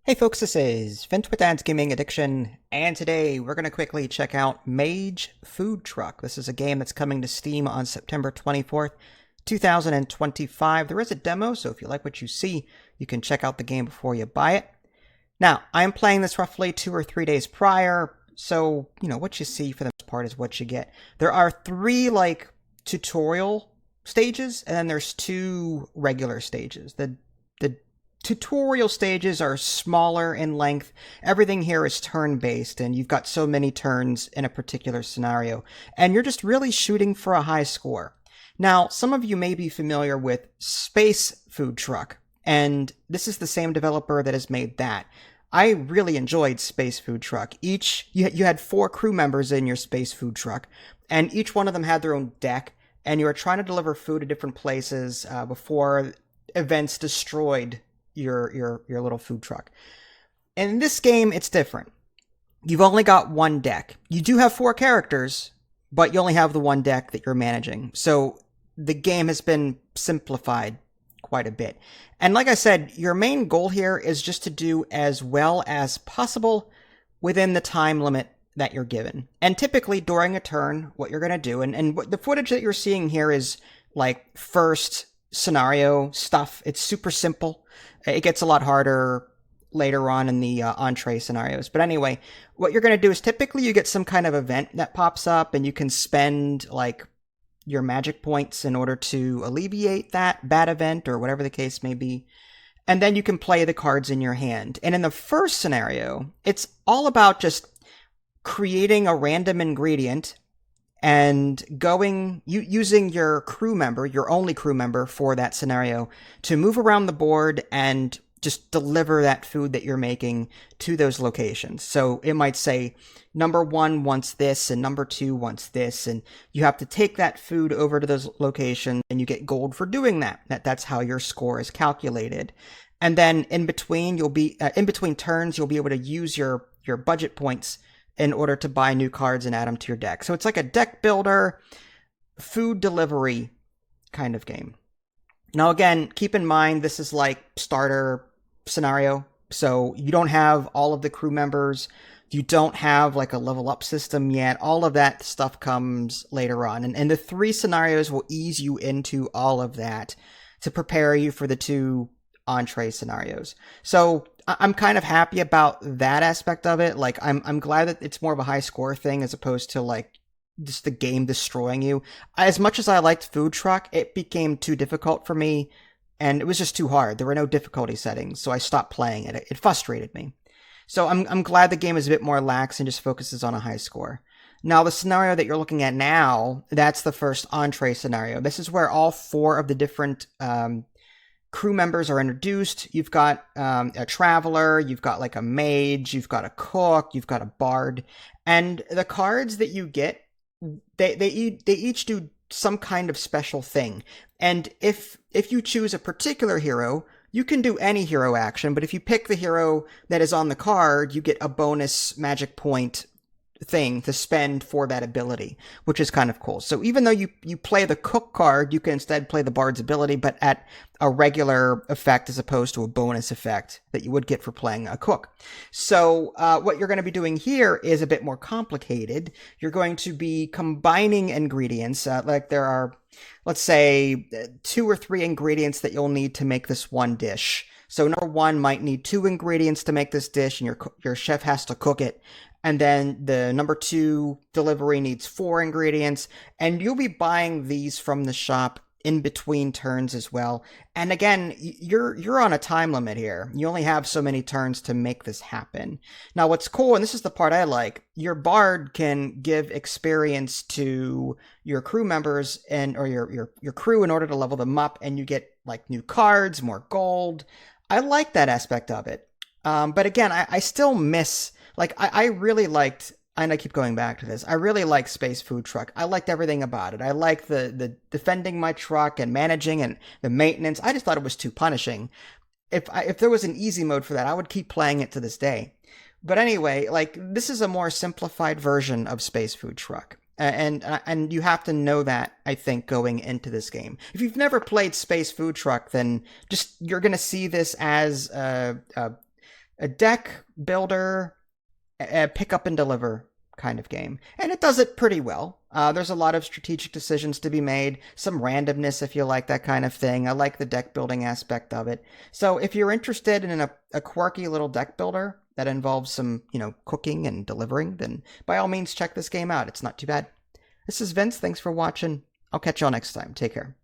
Hey folks, this is Vint with Dad's Gaming Addiction, and today we're going to quickly check out Mage Food Truck. This is a game that's coming to Steam on September 24th, 2025. There is a demo, so if you like what you see, you can check out the game before you buy it. Now, I'm playing this roughly 2 or 3 days prior, so, what you see for the most part is what you get. There are 3, tutorial stages, and then there's 2 regular stages. The tutorial stages are smaller in length. Everything here is turn-based, and you've got so many turns in a particular scenario, and you're just really shooting for a high score. Now, some of you may be familiar with Space Food Truck, and this is the same developer that has made that. I really enjoyed Space Food Truck. You had 4 crew members in your Space Food Truck, and each one of them had their own deck, and you were trying to deliver food to different places before events destroyed your little food truck. In this game, it's different. You've only got 1 deck. You do have 4 characters, but you only have the 1 deck that you're managing. So the game has been simplified quite a bit. And like I said, your main goal here is just to do as well as possible within the time limit that you're given. And typically during a turn, what you're going to do, and what the footage that you're seeing here is like first scenario stuff. It's super simple. It gets a lot harder later on in the entree scenarios. But anyway, what you're going to do is typically you get some kind of event that pops up, and you can spend your magic points in order to alleviate that bad event or whatever the case may be. And then you can play the cards in your hand. And in the first scenario, it's all about just creating a random ingredient and using your crew member, your only crew member for that scenario, to move around the board and just deliver that food that you're making to those locations. So it might say number 1 wants this and number 2 wants this, and you have to take that food over to those locations, and you get gold for doing that. That's how your score is calculated. And then in between turns, you'll be able to use your budget points in order to buy new cards and add them to your deck. So it's like a deck builder, food delivery kind of game. Now again, keep in mind this is like starter scenario, so you don't have all of the crew members, you don't have like a level up system yet. All of that stuff comes later on, and the 3 scenarios will ease you into all of that to prepare you for the 2 entree scenarios. So I'm kind of happy about that aspect of it. I'm glad that it's more of a high score thing as opposed to just the game destroying you. As much as I liked Food Truck, it became too difficult for me, and it was just too hard. There were no difficulty settings, so I stopped playing it. It frustrated me. So I'm glad the game is a bit more lax and just focuses on a high score. Now, the scenario that you're looking at now, that's the first entree scenario. This is where all 4 of the different crew members are introduced. You've got a traveler, you've got a mage, you've got a cook, you've got a bard, and the cards that you get, they each do some kind of special thing. And if you choose a particular hero, you can do any hero action, but if you pick the hero that is on the card, you get a bonus magic point thing to spend for that ability, which is kind of cool. So even though you play the cook card, you can instead play the bard's ability, but at a regular effect as opposed to a bonus effect that you would get for playing a cook. So what you're going to be doing here is a bit more complicated. You're going to be combining ingredients, there are, let's say, 2 or 3 ingredients that you'll need to make this one dish. So number 1 might need 2 ingredients to make this dish, and your chef has to cook it. And then the number 2 delivery needs 4 ingredients, and you'll be buying these from the shop in between turns as well. And again, you're on a time limit here. You only have so many turns to make this happen. Now, what's cool, and this is the part I like, your bard can give experience to your crew members or your crew in order to level them up, and you get new cards, more gold. I like that aspect of it. But again, I still miss. I really liked, and I keep going back to this, I really liked Space Food Truck. I liked everything about it. I liked the defending my truck and managing and the maintenance. I just thought it was too punishing. If there was an easy mode for that, I would keep playing it to this day. But anyway, this is a more simplified version of Space Food Truck. And you have to know that, I think, going into this game. If you've never played Space Food Truck, then you're going to see this as a deck builder, a pick up and deliver kind of game. And it does it pretty well. There's a lot of strategic decisions to be made, some randomness if you like that kind of thing. I like the deck building aspect of it. So if you're interested in a quirky little deck builder that involves some, cooking and delivering, then by all means check this game out. It's not too bad. This is Vince. Thanks for watching. I'll catch y'all next time. Take care.